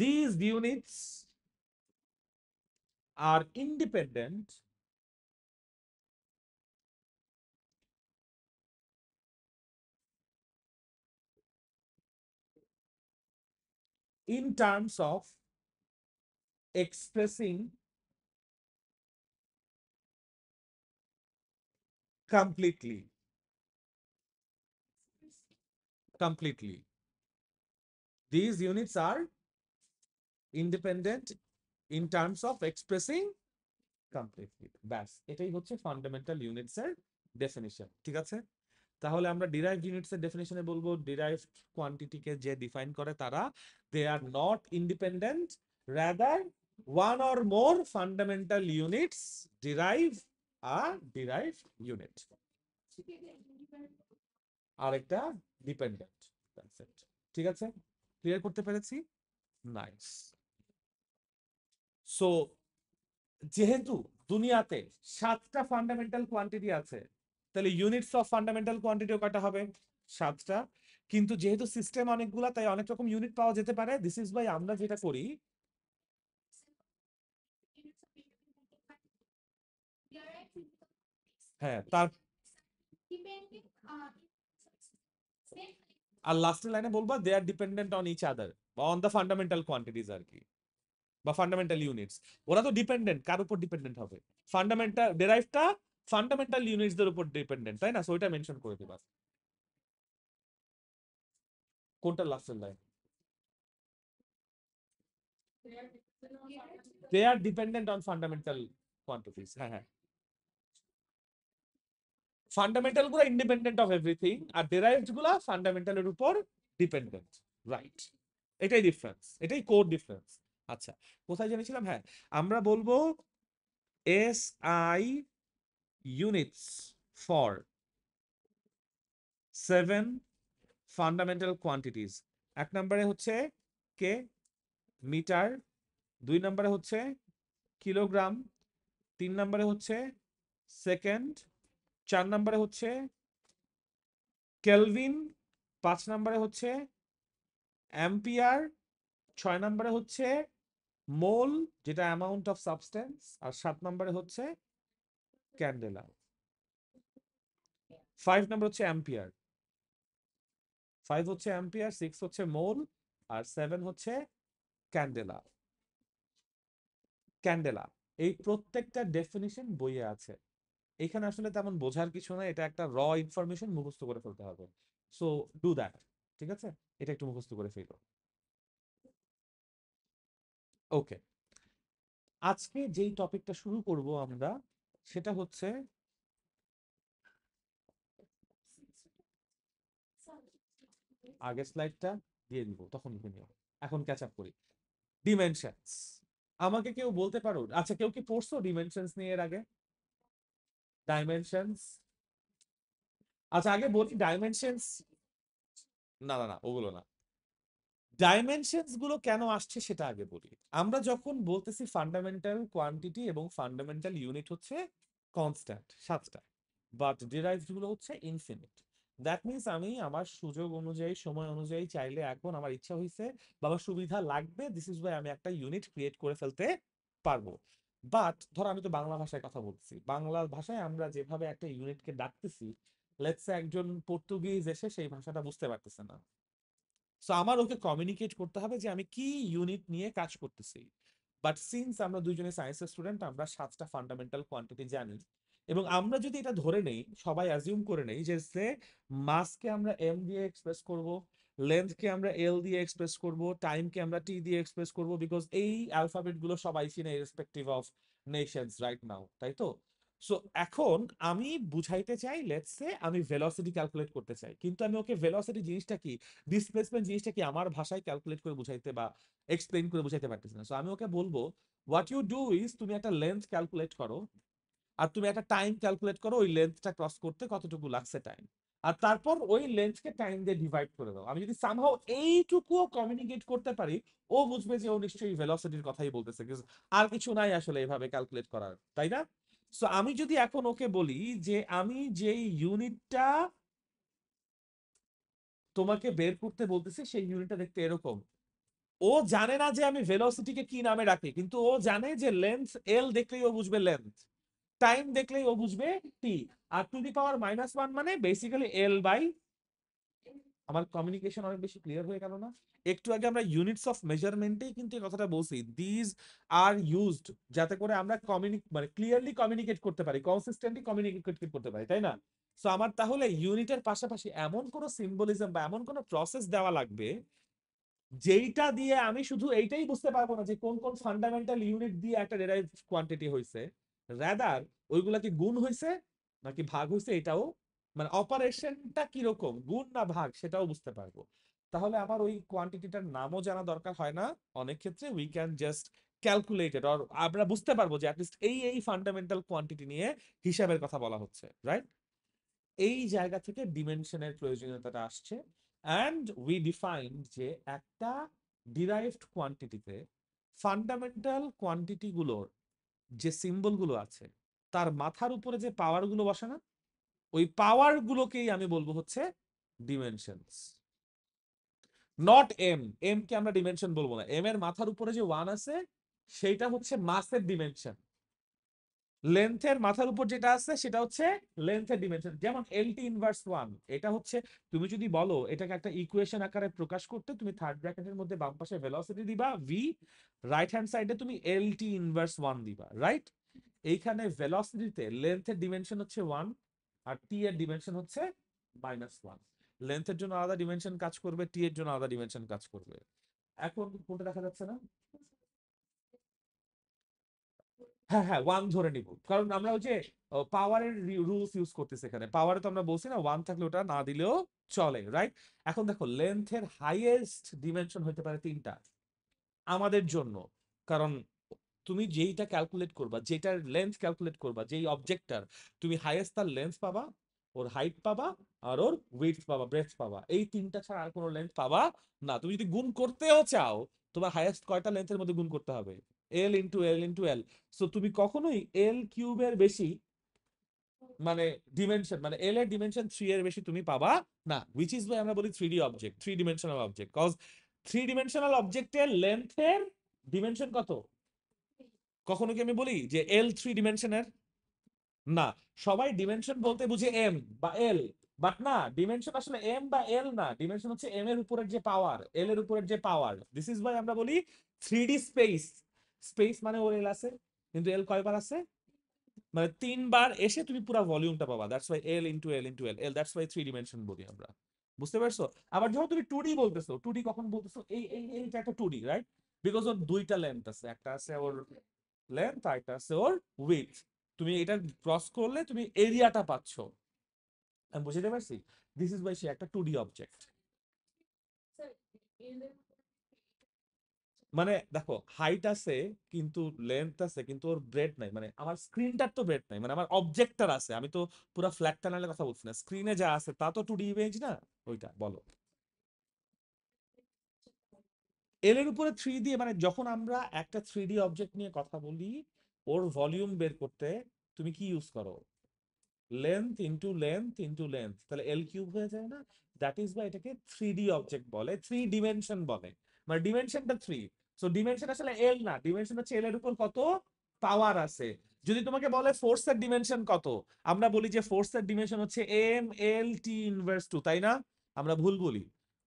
These units are independent in terms of expressing completely. Completely. These units are independent in terms of expressing completely. ব্যাস, এটাই হচ্ছে fundamental units এর definition. ঠিক আছে? তাহলে আমরা derived units এর ডেফিনিশনে বলবো, ডিরাইভড কোয়ান্টিটিকে যে ডিফাইন করে তারা, they are not independent, rather one or more fundamental units derive a derived unit, আরেকটা ডিপেন্ডেন্ট। ঠিক আছে? ক্লিয়ার করতে পেরেছি? নাইস। সো যেহেতু দুনিয়াতে 7টা ফান্ডামেন্টাল কোয়ান্টিটি আছে, তাহলে ইউনিটস অফ ফান্ডামেন্টাল কোয়ান্টিটিও কয়টা হবে? 7টা। কিন্তু যেহেতু সিস্টেম অনেকগুলা, তাই অনেক রকম ইউনিট পাওয়া যেতে পারে। দিস ইজ বাই আমরা যেটা করি, হ্যাঁ, তার আর লাস্টের লাইনে বলবা দে are dependent on each other, বা অন দ্য ফান্ডামেন্টাল কোয়ান্টিটিজ আর কি, বা ফান্ডামেন্টাল ইউনিটস। ওরা তো ডিপেন্ডেন্ট, কার উপর ডিপেন্ডেন্ট হবে? ফান্ডামেন্টাল ডেরাইভটা ফান্ডামেন্টাল ইউনিটস দের উপর ডিপেন্ডেন্ট, তাই না? সো ওইটা মেনশন করে দিবা। কোনটা লাস্টের line? They are dependent on fundamental quantities, হ্যাঁ হ্যাঁ। ফান্ডামেন্টাল গুলো ইন্ডিপেন্ডেন্ট অফ এভরিথিং, আর ডেরাইভড গুলো ফান্ডামেন্টালের উপর ডিপেন্ডেন্ট। রাইট, এটাই ডিফারেন্স, এটাই কোর ডিফারেন্স। আচ্ছা, কোথায় জেনেছিলাম? হ্যাঁ, আমরা বলবো SI units for 7 fundamental quantities. এক নম্বরে হচ্ছে কে, মিটার। 2 নম্বরে হচ্ছে কিলোগ্রাম। 3 নম্বরে হচ্ছে সেকেন্ড। 4 নম্বরে হচ্ছে কেলভিন। 5 নম্বরে হচ্ছে অ্যাম্পিয়ার। 6 নম্বরে হচ্ছে মোল, যেটা অ্যামাউন্ট অফ সাবস্টেন্স। আর 7 নম্বরে হচ্ছে ক্যান্ডেলা। 5 নম্বর হচ্ছে অ্যাম্পিয়ার। 5 হচ্ছে অ্যাম্পিয়ার, 6 হচ্ছে মোল, আর 7 হচ্ছে ক্যান্ডেলা। ক্যান্ডেলা, এই প্রত্যেকটা ডেফিনিশন বইয়ে আছে। এখানে আসলে তেমন বোঝার কিছু না, এটা একটা র ইনফরমেশন, মুখস্থ করে ফেলতে হবে। সো ডু দ্যাট, ঠিক আছে? এটা একটু মুখস্থ করে ফেলো। ওকে, আজকে যেই টপিকটা শুরু করব আমরা, সেটা হচ্ছে আগের স্লাইডটা দিয়ে দিব, তখন লিখে নিও। এখন ক্যাচ আপ করি। ডিমেনশনস, আমাকে কেউ বলতে পারো, আচ্ছা কেউ কি পড়ছো ডিমেনশনস নিয়ে এর আগে? ডাইমেনশনস, আচ্ছা আগে বলি ডাইমেনশনস। না না না, ওগুলো না। ডাইমেনশনস গুলো কেন আসছে সেটা আগে বলি। আমরা যখন বলতেছি ফান্ডামেন্টাল কোয়ান্টিটি এবং ফান্ডামেন্টাল ইউনিট হচ্ছে কনস্ট্যান্ট 7টা, বাট ডিরাইভড গুলো হচ্ছে ইনফিনিট। দ্যাট মিনস আমি আমার সুযোগ অনুযায়ী, সময় অনুযায়ী চাইলে এখন আমার ইচ্ছা হয়েছে বা আমার সুবিধা লাগবে, দিস ইজ ওয়াই আমি একটা ইউনিট ক্রিয়েট করে ফেলতে পারবো। বাট ধর আমি তো বাংলা ভাষায় কথা বলছি, বাংলা ভাষায় আমরা যেভাবে একটা ইউনিটকে ডাকতেছি, লেটস সে একজন পর্তুগিজ এসে সেই ভাষাটা বুঝতে পারতেছে না। সো আমার ওকে কমিউনিকেট করতে হবে যে আমি কি ইউনিট নিয়ে কাজ করতেছি। বাট সিন্স আমরা দুইজনে সায়েন্সের স্টুডেন্ট, আমরা 7টা ফান্ডামেন্টাল কোয়ান্টিটি জানি। এবং আমরা যদি এটা ধরে নেই, সবাই অ্যাজিউম করে নেই যে মাসকে আমরা এম দিয়ে এক্সপ্রেস করব, লেন্থকে আমরা এল দিয়ে এক্সপ্রেস করব, টাইমকে আমরা টি দিয়ে এক্সপ্রেস করব, বিকজ এই অ্যালফাবেট গুলো সবাই চিনে respective of Nations right now, তাই তো? সো এখন আমি বুঝাইতে চাই, লেটস সে আমি ভেলোসিটি ক্যালকুলেট করতে চাই, কিন্তু আমি ওকে ভেলোসিটি জিনিসটা কি, ডিসপ্লেসমেন্ট জিনিসটা কি আমার ভাষায় ক্যালকুলেট করে বুঝাইতে বা এক্সপ্লেইন করে বুঝাইতে পারতেছি না। সো আমি ওকে বলবো, হোয়াট ইউ ডু ইজ, তুমি একটা লেন্থ ক্যালকুলেট করো, আর তুমি একটা টাইম ক্যালকুলেট করো ওই লেন্থটা ক্রস করতে কতটুকু লাগছে টাইম, আর তারপর ওই লেন্থকে টাইম দিয়ে ডিভাইড করে দাও। আমি যদি সামহাও এইটুকুও কমিউনিকেট করতে পারি, ও বুঝবে যে ও নিশ্চয়ই ভেলোসিটির কথাই বলতেছে, আর কিছু নাই আসলে এভাবে ক্যালকুলেট করার, তাই না? সো আমি যদি এখন ওকে বলি যে আমি যেই ইউনিটটা তোমাকে বের করতে বলতেছি সেই ইউনিটটা দেখতে এরকম, ও জানে না যে আমি ভেলোসিটিকে কি নামে রাখি, কিন্তু ও জানে যে লেন্থ এল দেখলেই ও বুঝবে লেন্থ, টাইম দেখলেই ও বুঝবে টি, আর টু দি পাওয়ার -1 মানে বেসিক্যালি এল বাই। আমার কমিউনিকেশন অনেক বেশি ক্লিয়ার হয়ে গেল না? একটু আগে আমরা ইউনিটস অফ মেজারমেন্টেই কিন্তু এই কথাটা বলছি, দিজ আর ইউজড যাতে করে আমরা মানে ক্লিয়ারলি কমিউনিকেট করতে পারি, কনসিস্টেন্টলি কমিউনিকেট করতে পারি, তাই না? সো আমার তাহলে ইউনিটের পাশাপাশি এমন কোন সিম্বলিজম বা এমন কোন প্রসেস দেওয়া লাগবে যেইটা দিয়ে আমি শুধু এইটাই বুঝতে পারবো না যে কোন কোন ফান্ডামেন্টাল ইউনিট দিয়ে একটা ডেরাইভড কোয়ান্টিটি হয়েছে, রাদার ওইগুলা কি গুণ হয়েছে নাকি ভাগ হয়েছে, এটাও মানে অপারেশনটা কিরকম, গুণ না ভাগ, সেটাও বুঝতে পারবো। তাহলে আমার ওই কোয়ান্টিটিটার নামও জানা দরকার হয় না, অনেক ক্ষেত্রে we can just calculated, or আমরা বুঝতে পারবো যে অ্যাটলিস্ট এই এই ফান্ডামেন্টাল কোয়ান্টিটি নিয়ে হিসাবের কথা বলা হচ্ছে, রাইট? এই জায়গা থেকে ডিমেনশনের প্রয়োজনীয়তাটা আসছে। অ্যান্ড উই ডিফাইন যে একটা ডিরাইভড কোয়ান্টিটিতে ফান্ডামেন্টাল কোয়ান্টিটি গুলোর যে সিম্বল গুলো আছে, তার মাথার উপরে যে পাওয়ার গুলো বসে না, ওই পাওয়ার গুলোকেই আমি বলবো হচ্ছে ডিমেনশনস, নট এম। এম কে আমরা ডিমেনশন বলবো না, এম এর মাথার উপরে যে 1 আছে সেইটা হচ্ছে মাসের ডিমেনশন, লেন্থের মাথার উপর যেটা আছে সেটা হচ্ছে লেন্থের ডিমেনশন। যেমন এলটি ইনভার্স 1, এটা হচ্ছে, তুমি যদি বলো এটাকে একটা ইকুয়েশন আকারে প্রকাশ করতে, তুমি থার্ড ব্র্যাকেটের মধ্যে বাম পাশে ভেলোসিটি দিবা ভি, রাইট হ্যান্ড সাইডে তুমি এলটি ইনভার্স 1 দিবা, রাইট? এইখানে ভেলোসিটিতে লেন্থের ডিমেনশন হচ্ছে 1, আর টি এর ডিমেনশন হচ্ছে -1। লেন্থের জন্য আলাদা ডিমেনশন কাজ করবে, টি এর জন্য আলাদা ডিমেনশন কাজ করবে। এখন কোনটা দেখা যাচ্ছে না? হ্যাঁ হ্যাঁ 1 ধরে নিব, কারণ আমরা ওই যে পাওয়ারের রুলস ইউজ করতেছি এখানে। পাওয়ারে তো আমরা বলছি না 1 থাকলে ওটা না দিলেও চলে, রাইট? এখন দেখো লেন্থের হাইয়েস্ট ডিমেনশন হতে পারে 3টা আমাদের জন্য, কারণ তুমি যেইটা ক্যালকুলেট করবা, যেটার লেন্থ ক্যালকুলেট করবা, যেই অবজেক্টটার, তুমি হাইয়েস্ট তার লেন্থ পাবা, ওর হাইট পাবা, আর ওর উইডথ পাবা, ব্রেথ পাবা। এই 3টা ছাড়া আর কোনো লেন্থ পাবা না। তুমি যদি গুণ করতেও চাও, তোমার হাইয়েস্ট কয়টা লেন্থের মধ্যে গুণ করতে হবে? L into L into L. So তুমি কখনোই এল কিউবের বেশি, মানে ডিমেনশন, মানে এল এর ডিমেনশন 3 এর বেশি তুমি পাবা না, হুইচ ইজ ওয়াই আমরা বলি 3D object, 3 dimensional object, cause 3 dimensional অবজেক্টের লেন্থের ডিমেনশন কত? কখনো কি আমি বলি যে এল 3 ডিমেনশনের? না। সবাই ডিমেনশন বলতে বুঝে এম বা এল, বাট না, ডিমেনশন আসলে এম বা এল না, ডিমেনশন হচ্ছে এম এর উপরের যে পাওয়ার, এল এর উপরের যে পাওয়ার। দিস ইজ ওয়াই আমরা বলি 3D স্পেস। স্পেস মানে ওর এল আছে, কিন্তু এল কয়বার আছে? মানে 3 বার এসে তুমি পুরো ভলিউমটা পাবা। That's why L into L into L, L that's why 3 dimension বলি আমরা। বুঝতে পারছো? আবার যখন তুমি 2D বলতেছো, 2D কখন বলতেছো? এই এইটা একটা 2D, রাইট? বিকজ ওর দুইটা লেন্থ আছে, একটা আছে ওর লেন্থ আর একটা আছে ওর উইডথ। তুমি এটা ক্রস করলে তুমি এরিয়াটা পাচ্ছ। আমি বুঝতে পারছি? দিস ইজ ওয়াই সে একটা 2D অবজেক্ট। মানে দেখো হাইট আছে কিন্তু লেন্থ আছে, কিন্তু ওর ব্রেড নাই, মানে আমার স্ক্রিনটার তো ব্রেড নাই, মানে আমার অবজেক্টটার আছে। আমি তো পুরো ফ্ল্যাট প্যানেলের কথা বলছি না, স্ক্রিনে যা আছে তা তো 2D ইমেজ না। ওইটা বলো। এল এর উপরে 3 দিয়ে, মানে যখন আমরা একটা 3D অবজেক্ট নিয়ে কথা বলি, ওর ভলিউম বের করতে তুমি কি ইউজ করো? Length into length into length, তাহলে এল কিউব হয়ে যায় না? দ্যাট ইজ বাই এটাকে 3D অবজেক্ট বলে, 3 ডিমেনশন বলে, মানে ডিমেনশনটা 3। সো ডিমেনশন আসলে এল না, ডিমেনশন হচ্ছে এল এর উপর কত পাওয়ার আছে। যদি তোমাকে বলে ফোর্সের ডিমেনশন কত, আমরা বলি যে ফোর্সের ডিমেনশন হচ্ছে এম এল টি ইনভার্স 2, তাই না? আমরা ভুল বলি।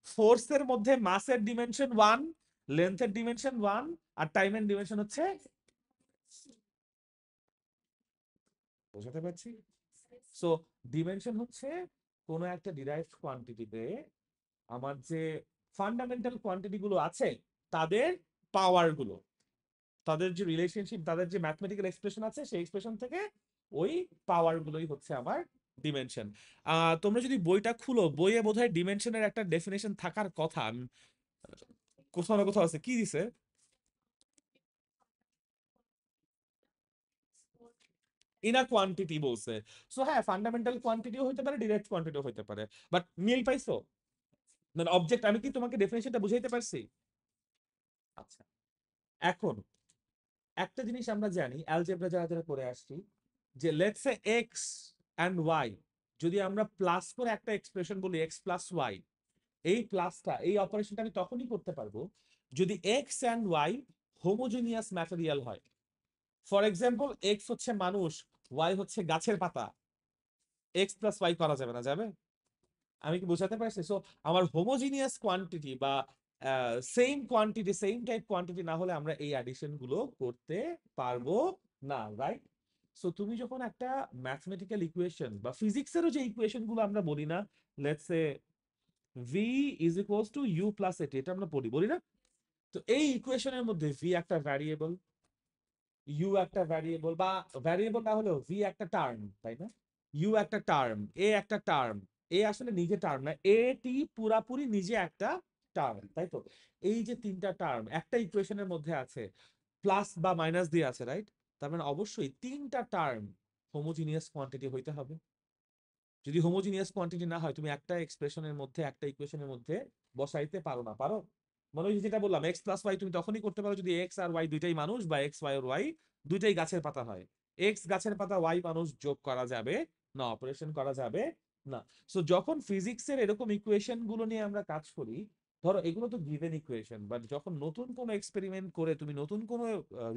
ফোর্সের মধ্যে মাসের ডিমেনশন 1, লেন্থের ডিমেনশন 1, আর টাইমের ডিমেনশন হচ্ছে, বোঝাতে পারছি? সো ডিমেনশন হচ্ছে কোনো একটা ডিরাইভড কোয়ান্টিটিতে আমার যে ফান্ডামেন্টাল কোয়ান্টিটি গুলো আছে, তাদের পাওয়ার গুলো, তাদের যে রিলেশনশিপ, তাদের যে ম্যাথমেটিক্যাল এক্সপ্রেশন আছে, সেই এক্সপ্রেশন থেকে ওই পাওয়ার গুলোই হচ্ছে আমার ডিমেনশন। তোমরা যদি বইটা খুলো, বইয়ে বোধহয় ডিমেনশনের একটা ডেফিনেশন থাকার কথা। কোথাও না কোথাও আছে, কি দিছে? ইন আ কোয়ান্টিটি বলছে। সো হ্যাঁ, ফান্ডামেন্টাল কোয়ান্টিটিও হইতে পারে, ডিরেক্ট কোয়ান্টিটিও হইতে পারে। বাট মিল পাইছো? মানে অবজেক্ট, আমি কি তোমাকে ডেফিনেশনটা বুঝাইতে পারছি? আচ্ছা। এখন একটা জিনিস আমরা জানি, অ্যালজেব্রা যারা যারা করে আসছি, যে let's say X and Y, যদি আমরা প্লাস করে একটা এক্সপ্রেশন বলি এক্স প্লাস ওয়াই, এই প্লাসটা, এই অপারেশনটা আমি তখনই করতে পারবো যদি X and Y homogeneous material হয়। ফর এক্সাম্পল, এক্স হচ্ছে মানুষ, ওয়াই হচ্ছে গাছের পাতা, এক্স প্লাস ওয়াই করা যাবে না? যাবে? আমি কি বোঝাতে পারছি? সো আমার হোমোজিনিয়াস কোয়ান্টিটি বা same quantity, same type quantity না হলে আমরা এই অ্যাডিশন গুলো করতে পারবো না, রাইট? সো তুমি যখন একটা ম্যাথমেটিক্যাল ইকুয়েশন বা ফিজিক্সেরও যে ইকুয়েশন গুলো আমরা বলি না, let's say V is equals to U plus at, এটা আমরা বলি বলি না? তো এই ইকুয়েশনের মধ্যে ভি একটা ভ্যারিয়েবল, ইউ একটা ভ্যারিয়েবল, বা ভ্যারিয়েবল না হলেও ভি একটা টার্ম, তাই না? ইউ একটা টার্ম, এ একটা টার্ম। এ আসলে নিজে টার্ম না, এ টি পুরাপুরি নিজে একটা টার্ম, তাই তো? এই যে 3টা টার্ম একটা ইকুয়েশনের মধ্যে আছে, প্লাস বা মাইনাস দিয়ে আছে, রাইট? তার মানে অবশ্যই 3টা টার্ম হোমোজিনিয়াস কোয়ান্টিটি হইতে হবে। যদি হোমোজিনিয়াস কোয়ান্টিটি না হয়, তুমি একটা এক্সপ্রেশনের মধ্যে, একটা ইকুয়েশনের মধ্যে বসাইতে পারো না। পারো? মনে হয় যেটা বললাম এক্স প্লাস ওয়াই তুমি তখনই করতে পারো যদি এক্স আর ওয়াই দুইটাই মানুষ, বা এক্স ওয়াই আর ওয়াই দুইটাই গাছের পাতা হয়। এক্স গাছের পাতা, ওয়াই মানুষ যোগ করা যাবে না, অপারেশন করা যাবে না। সো যখন ফিজিক্সের এরকম ইকুয়েশন গুলো নিয়ে আমরা কাজ করি, ধরো এগুলো তো গিভেন ইকুয়েশন, বাট যখন নতুন কোনো এক্সপেরিমেন্ট করে তুমি নতুন কোনো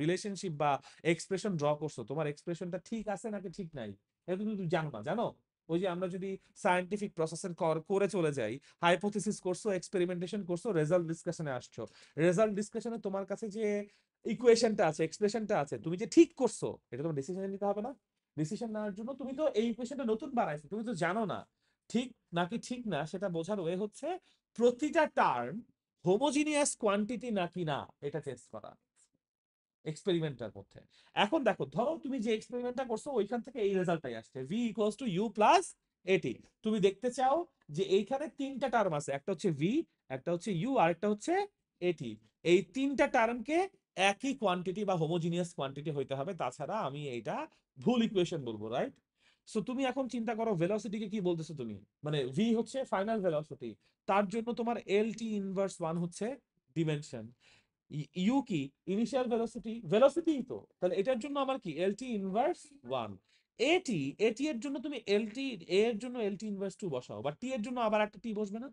রিলেশনশিপ বা এক্সপ্রেশন ড্র করছো, তোমার এক্সপ্রেশনটা ঠিক আছে নাকি ঠিক নাই, এটা তুমি তুমি জানো না, জানো? ওই যে আমরা যদি সায়েন্টিফিক প্রসেসের করে চলে যাই, হাইপোথিসিস করছো, এক্সপেরিমেন্টেশন করছো, রেজাল্ট ডিসকাশনে আসছো, রেজাল্ট ডিসকাশনে তোমার কাছে যে ইকুয়েশনটা আছে, এক্সপ্রেশনটা আছে, তুমি যে ঠিক করছো, এটা তোমার ডিসিশন নিতে হবে না? ডিসিশন নেওয়ার জন্য তুমি তো এই ইকুয়েশনটা নতুন বানাইছো, তুমি তো জানো না ঠিক নাকি ঠিক না, সেটা বোঝার ওয়ে হচ্ছে প্রতিটা টার্ম হোমোজিনিয়াস কোয়ান্টিটি নাকি না এটা টেস্ট করা। এক্সপেরিমেন্টটার মধ্যে। এখন দেখো, ধরো তুমি যে এক্সপেরিমেন্টটা করছো ওইখান থেকে এই রেজাল্টটাই আসছে, V equals to U plus at. তুমি দেখতে চাও যে এইখানে তিনটা টার্ম আছে, একটা হচ্ছে ভি, একটা হচ্ছে ইউ, আর একটা হচ্ছে এটি। এই তিনটা টার্মকে একই কোয়ান্টিটি বা হোমোজিনিয়াস কোয়ান্টিটি হইতে হবে, তাছাড়া আমি এইটা ভুল ইকুয়েশন বলবো, রাইট? সো তুমি এখন চিন্তা করো ভেলোসিটিকে কি বলতেছো তুমি, মানে ভি হচ্ছে ফাইনাল ভেলোসিটি, তার জন্য তোমার এল টি ইনভার্স ওয়ান হচ্ছে ডিমেনশন, ইউ কি ইনিশিয়াল ভেলোসিটি, ভেলোসিটি তো, তাহলে এটার জন্য আমার কি এল টি ইনভার্স ওয়ান। এটি, এটি এর জন্য তুমি এল টি, এর জন্য এল টি ইনভার্স টু বসাও, বা টি এর জন্য আবার একটা টি বসবে না?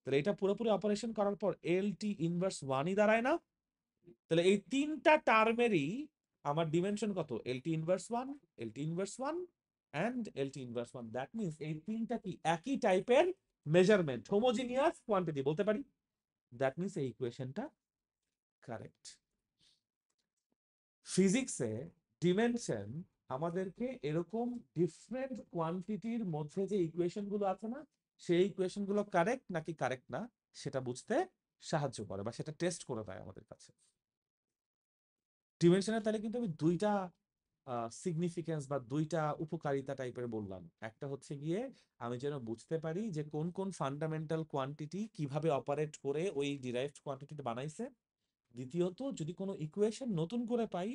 তাহলে এটা পুরোপুরি অপারেশন করার পর এল টি ইনভার্স ওয়ানই দাঁড়ায় না? তাহলে এই তিনটা টার্মেরই আমার ডিমেনশন কত, L T inverse one, L T inverse one and L T inverse one. That means এই তিনটা কি একই টাইপের মেজারমেন্ট, হোমোজিনিয়াস কোয়ান্টিটি বলতে পারি। দ্যাট মিনস এই ইকুয়েশনটা কারেক্ট। ফিজিক্সে ডিমেনশন আমাদেরকে এরকম ডিফারেন্ট কোয়ান্টিটির মধ্যে যে ইকুয়েশন গুলো আছে না, সেই ইকুয়েশন গুলো কারেক্ট নাকি কারেক্ট না সেটা বুঝতে সাহায্য করে, বা সেটা টেস্ট করে দেয় আমাদের কাছে। ডিমেনশনের তাহলে কিন্তু আমি দুইটা সিগনিফিকেন্স বা দুইটা উপকারিতা টাইপের বললাম। একটা হচ্ছে গিয়ে আমি যেন বুঝতে পারি যে কোন কোন ফান্ডামেন্টাল কোয়ান্টিটি কিভাবে অপারেট করে ওই ডিরাইভড কোয়ান্টিটিটা বানাইছে। দ্বিতীয়ত, যদি কোনো ইকুয়েশন নতুন করে পাই,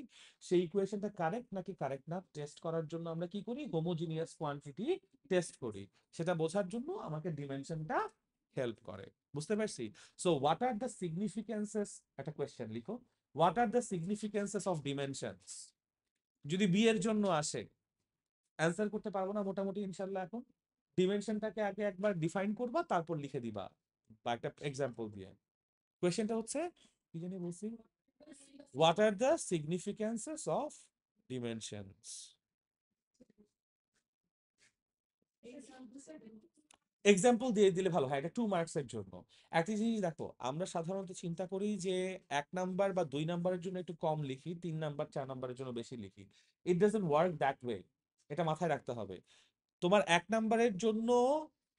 সেই ইকুয়েশনটা কারেক্ট নাকি কারেক্ট না টেস্ট করার জন্য আমরা কি করি, হোমোজিনিয়াস কোয়ান্টিটি টেস্ট করি। সেটা বোঝার জন্য আমাকে ডিমেনশনটা হেল্প করে। বুঝতে পারছি? সো হোয়াট আর দ্য সিগনিফিকেন্সেস, একটা কোয়েশ্চেন লিখো, হোয়াট আর দ্য সিগনিফিকেন্সেস অফ ডিমেনশনস। যদি বি এর জন্য আসে, অ্যান্সার করতে পারবো না মোটামুটি ইনশাল্লাহ। এখন ডিমেনশনটাকে আগে একবার ডিফাইন করবা, তারপর লিখে দিবা বা একটা এক্সাম্পল দিয়ে। কোয়েশ্চেনটা হচ্ছে কি জানি বলছি, what are the significances of dimensions? Example দিয়ে দিলে ভালো হয়, এটা 2 মার্কস এর জন্য। একটা জিনিস দেখো, আমরা সাধারণত চিন্তা করি যে 1 নাম্বার বা 2 নাম্বারের জন্য একটু কম লিখি, 3 নাম্বার 4 নাম্বারের জন্য বেশি লিখি। It doesn't work that way, এটা মাথায় রাখতে হবে। তোমার 1 নাম্বারের জন্য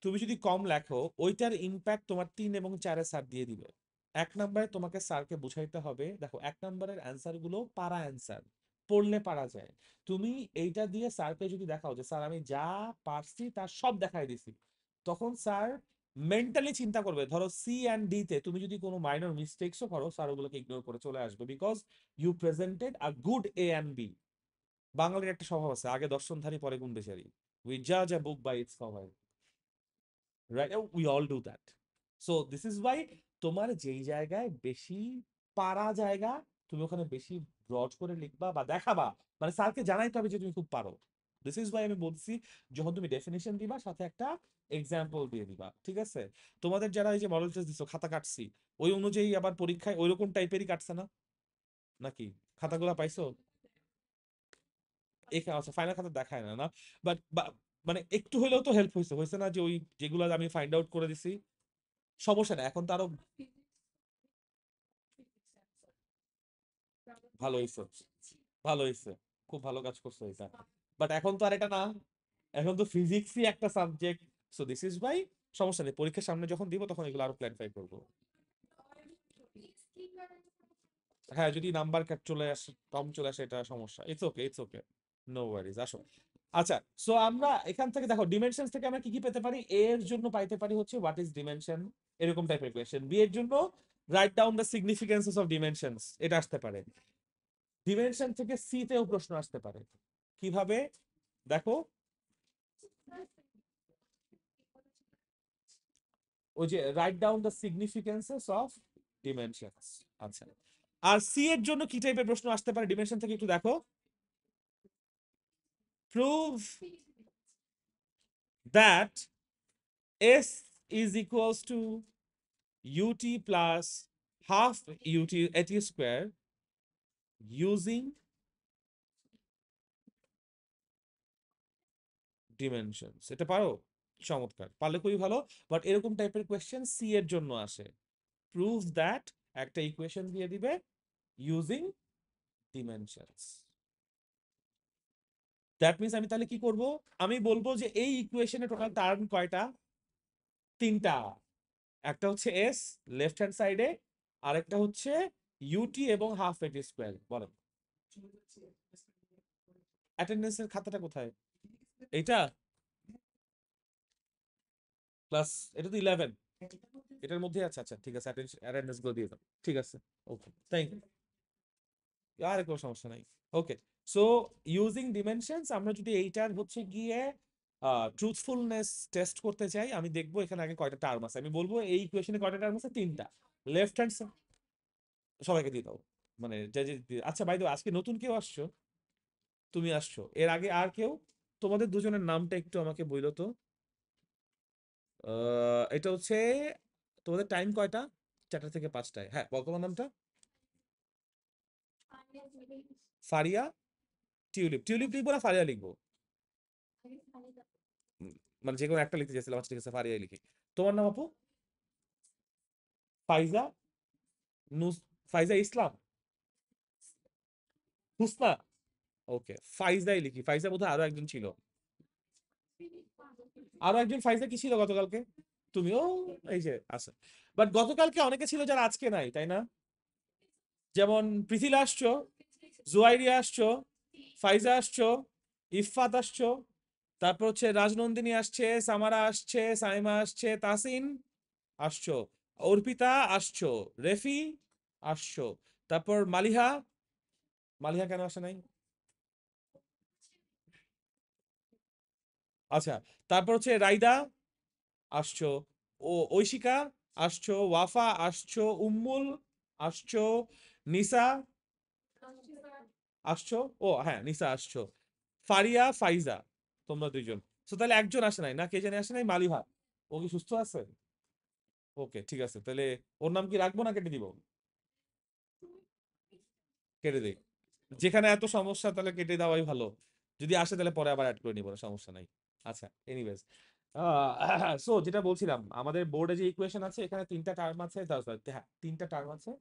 তুমি যদি কম লেখো, ওইটার ইম্প্যাক্ট তোমার 3 এবং 4-এ স্যার দিয়ে দিবে। 1 নাম্বারে তোমাকে স্যারকে বুঝাইতে হবে, দেখো 1 নাম্বারের অ্যান্সার গুলো পারা অ্যান্সার, পড়লে পারা যায়। তুমি এইটা দিয়ে স্যারকে যদি দেখাও যে স্যার আমি যা পারছি তার সব দেখাই দিছি, তখন স্যার মেন্টালি চিন্তা করবে। ধরো সি অ্যান্ড ডি তে তুমি যদি কোনো মাইনর মিস্টেকসও করো, স্যার ওগুলোকে ইগনোর করে চলে আসবে, because you presented a good A and B. বাঙালির একটা স্বভাব আছে, আগে দর্শনধারী পরে গুণবেচারী। We judge a book by its cover, right? We all do that. So this is why তোমার যেই জায়গায় বেশি পারা জায়গা, তুমি ওখানে বেশি ব্রড করে লিখবা বা দেখাবা, মানে স্যারকে জানাইতে হবে যে তুমি খুব পারো। দিস ইজ ওয়াই আমি বলছি, যখন তুমি ডেফিনিশন দিবা সাথে একটা এক্সাম্পল দিয়ে দিবা, ঠিক আছে? তোমাদের যারা এই যে মডেল টেস্ট দিছো, খাতা কাটছি, ওই অনুযায়ী আবার পরীক্ষায় ওইরকম টাইপেরই কাটছে না নাকি? খাতাগুলা পাইছো? এখানে আচ্ছা, ফাইনাল খাতা দেখায় না না, বাট মানে একটু হলেও তো হেল্প হয়েছে, হয়েছে না? যে ওই যেগুলো আমি ফাইন্ড আউট করে দিছি, সমস্যা না, এখন তো আরো ভালো হয়েছে, ভালো হয়েছে, খুব ভালো কাজ করছো এটা। বাট এখন তো আর এটা না, এখন তো ফিজিক্সই একটা সাবজেক্ট। সো দিস ইজ ভাই, সমস্যা নেই, পরীক্ষার সামনে যখন দিব তখন এগুলো আরো ক্ল্যারিফাই করবো। হ্যাঁ, যদি নাম্বার কাট চলে আসে, কম চলে আসে, এটা সমস্যা, it's okay, it's okay, no worries, আসো। আচ্ছা, সো আমরা এখান থেকে দেখো ডিমেনশনস থেকে আমরা কি কি পেতে পারি। এ এর জন্য পাইতে পারি হচ্ছে হোয়াট ইজ ডিমেনশন, এরকম টাইপের কোয়েশ্চেন। বি এর জন্য রাইট ডাউন দ্য সিগনিফিকেন্সেস অফ ডিমেনশনস, এটা আসতে পারে। ডিমেনশন থেকে সি তেও প্রশ্ন আসতে পারে। কিভাবে? দেখো, ওই যে রাইট ডাউন দ্য সিগনিফিকেন্সেস অফ ডিমেনশনস। আচ্ছা, আর সি এর জন্য কি টাইপের প্রশ্ন আসতে পারে ডিমেনশন থেকে একটু দেখো। Prove that S is equals to ut plus half ut at square using dimensions. এটা পারো? চমৎকার, পারলে খুবই ভালো। বাট এরকম টাইপের কোয়েশ্চেন সি এর জন্য আসে। প্রুভ দ্যাট, একটা ইকুয়েশন দিয়ে দিবে ইউজিং ডিমেনশনস। দ্যাট মিনস আমি তাহলে কি করব, আমি বলবো যে এই ইকুয়েশনে টোটাল টার্ম কয়টা? 3টা। একটা হচ্ছে এস লেফট হ্যান্ড সাইডে, আরেকটা হচ্ছে ইউটি এবং হাফ এটি স্কোয়ার বলেন। অ্যাটেন্ডেন্সের খাতাটা কোথায়? এইটা প্লাস এটা তো 11 এটার মধ্যে আছে। আচ্ছা ঠিক আছে, অ্যাটেন্ডেন্স গুলো দিয়ে দাও। ঠিক আছে, ওকে, থ্যাংক ইউ। আর কোনো সমস্যা নাই। ওকে, সো ইউজিং ডিমেনশনস আমরা যদি এইটার হচ্ছে গিয়ে ট্রুথফুলনেস টেস্ট করতে চাই, আমি দেখবো এখানে আগে কয়টা টার্ম আছে। আমি বলবো এই ইকুয়েশনে কয়টা টার্ম আছে, তিনটা। লেফট হ্যান্ড সবাইকে দিয়ে দাও, মানে আচ্ছা বাই দ্য ওয়ে, আজকে নতুন কেউ আসছো? তুমি আসছো, এর আগে আর কেউ? তোমাদের দুজনের নামটা একটু আমাকে বইলো তো। এটা হচ্ছে তোমাদের টাইম কয়টা? 4টা থেকে 5টায়। হ্যাঁ বল তোমার নামটা। ফারিয়া। টিউলিপ। টিউলিপ লিখবো না ফারিয়া লিখবো? উম, মানে যে কোনো একটা লিখতে চাইছিলাম। আচ্ছা ঠিক আছে, ফারিয়াই লিখি। তোমার নাম আপু? ফাইজা। নুস। ফাইজা ইসলাম। হুসনা। ওকে, ফাইজাই লিখি। ফাইজা বোধহয় আরো একজন ছিল। আরো একজন ফাইজা কি ছিল গতকালকে? তুমিও? এই যে আচ্ছা, বাট গতকালকে অনেকে ছিল যারা আজকে নাই, তাই না? যেমন প্রীতিলা আসছো, জুয়াইরিয়া আসছো, ফাইজা আসছো, ইফফাত আসছো, তারপর হচ্ছে রাজনন্দিনী আসছে, সামারা আসছে, সাইমা আসছে, তাসিন আসছো, অর্পিতা আসছো, রেফি আসছো, তারপর মালিহা। মালিহা কেন আসে নাই? আচ্ছা, তারপর হচ্ছে রাইদা আসছো, ও ঐশিকা আসছো, ওয়াফা আসছো, উম্মুল আসছো, নিসা আসছো, ও হ্যাঁ নিসা আসছো, ফারিয়া, ফাইজা, তোমরা দুইজন। তো তাহলে একজন আসে নাই না, কে জানে আসে নাই, মালিহা। ও কি সুস্থ আছে? ওকে ঠিক আছে, তাহলে ওর নাম কি রাখবো না কেটে দিব? কেটে দিই। যেখানে এত সমস্যা তাহলে কেটে দেওয়াই ভালো। যদি আসে তাহলে পরে আবার অ্যাড করে নিবো, না সমস্যা নাই। আচ্ছা এনিওয়েজ, সো যেটা বলছিলাম, আমাদের বোর্ডে যে ইকুয়েশন আছে এখানে তিনটা টার্ম আছে, হ্যাঁ তিনটা টার্ম আছে।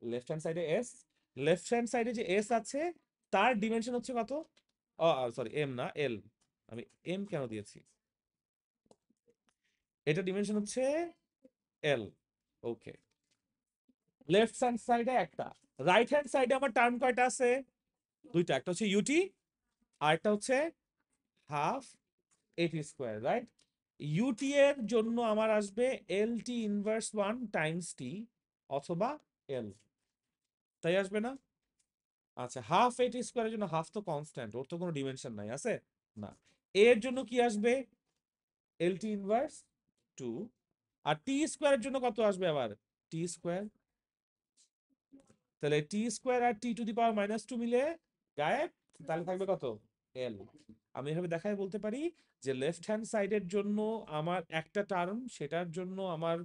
লেফট হ্যান্ড সাইডে এস, লেফট হ্যান্ড সাইডে যে এস আছে তার ডিমেনশন হচ্ছে কত? ও সরি, এম না এল। আমি এম কেন দিয়েছি? এটা ডিমেনশন হচ্ছে এল। ওকে, লেফট হ্যান্ড সাইডে একটা। রাইট হ্যান্ড সাইডে আমার টার্ম কয়টা আছে? দুইটা, একটা হচ্ছে ইউটি আর একটা হচ্ছে হাফ এটি স্কোয়ার, রাইট? ইউটি এর জন্য আমার আসবে এল টি ইনভার্স 1 টাইমস টি অথবা এল, তাই আসবে না? আচ্ছা, হাফ এটি স্কোয়ারের জন্য হাফ তো কনস্ট্যান্ট, ওর তো কোনো ডিমেনশন নাই, আছে? না। এর জন্য কি আসবে? এল টি ইনভার্স 2। আর টি স্কোয়ারের জন্য কত আসবে আবার? টি স্কোয়ার। তাহলে টি square R T to the পাওয়ার -2 মিলে গায়েব। তাহলে থাকবে কত? এল। আমি এভাবে দেখায় বলতে পারি যে লেফট হ্যান্ড সাইডের জন্য আমার একটা টার্ম, সেটার জন্য আমার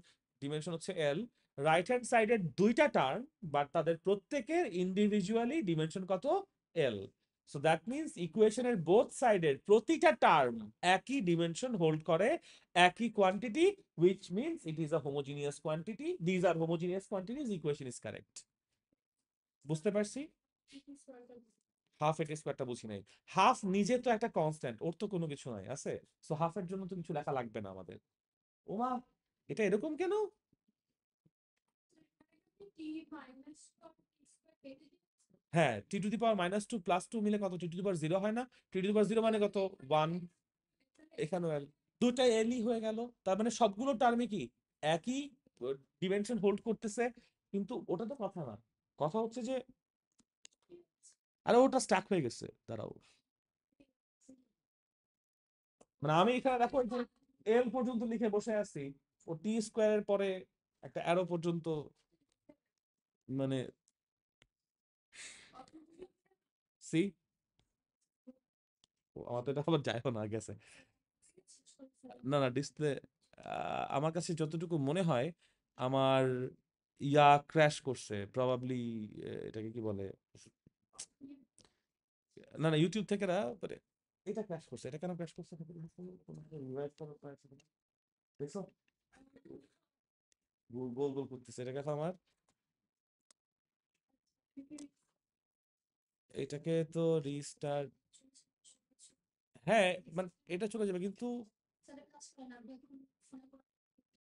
ডিমেনশন হচ্ছে এল। রাইট হ্যান্ড সাইডের দুইটা টার্ম, বাট তাদের প্রত্যেকের ইন্ডিভিজুয়ালি ডিমেনশন কত? এল। সো দ্যাট মিনস ইকুয়েশনের বোথ সাইডের প্রতিটা টার্ম একই ডিমেনশন হোল্ড করে, একই quantity, which means it is a homogeneous quantity. These are homogeneous quantities. Equation is correct. বুঝতে পারছি? হাফ এটি স্কোয়ারটা বুঝি নাই। হাফ নিজে তো একটা কনস্ট্যান্ট, ওর তো কোনো কিছু নাই, আছে? সো হাফের জন্য তো কিছু লেখা লাগবে না আমাদের। ওমা, এটা এরকম কেন? হ্যাঁ, টি টু দি পাওয়ার -2 +2 মিলে কত? টি টু দি পাওয়ার 0 হয় না? টি টু দি পাওয়ার 0 মানে কত? 1। এখানেও এল। দুটাই এলই হয়ে গেল, তার মানে সবগুলো টার্মে কি একই ডিমেনশন হোল্ড করতেছে। কিন্তু ওটা তো কথা না, কথা হচ্ছে যে, আরে ওটা স্টাক হয়ে গেছে, দাঁড়াও। মানে আমি এখানে দেখো এল পর্যন্ত লিখে বসে আছি, ও টি স্কোয়ারের পরে একটা অ্যারো পর্যন্ত, মানে সি। আমার তো এটা আবার যায়ও না, গেছে। না না, ডিসপ্লে আমার কাছে যতটুকু মনে হয় আমার ক্র্যাশ করছে প্রবাবলি। এটাকে কি বলে? না না, ইউটিউব থেকে না, মানে এটা ক্র্যাশ করছে। এটা কেন ক্র্যাশ করছে? দেখছো গোল গোল করতেছে, এটা দেখো আমার। এটাকে তো রিস্টার্ট, হ্যাঁ মানে এটা চলে যাবে কিন্তু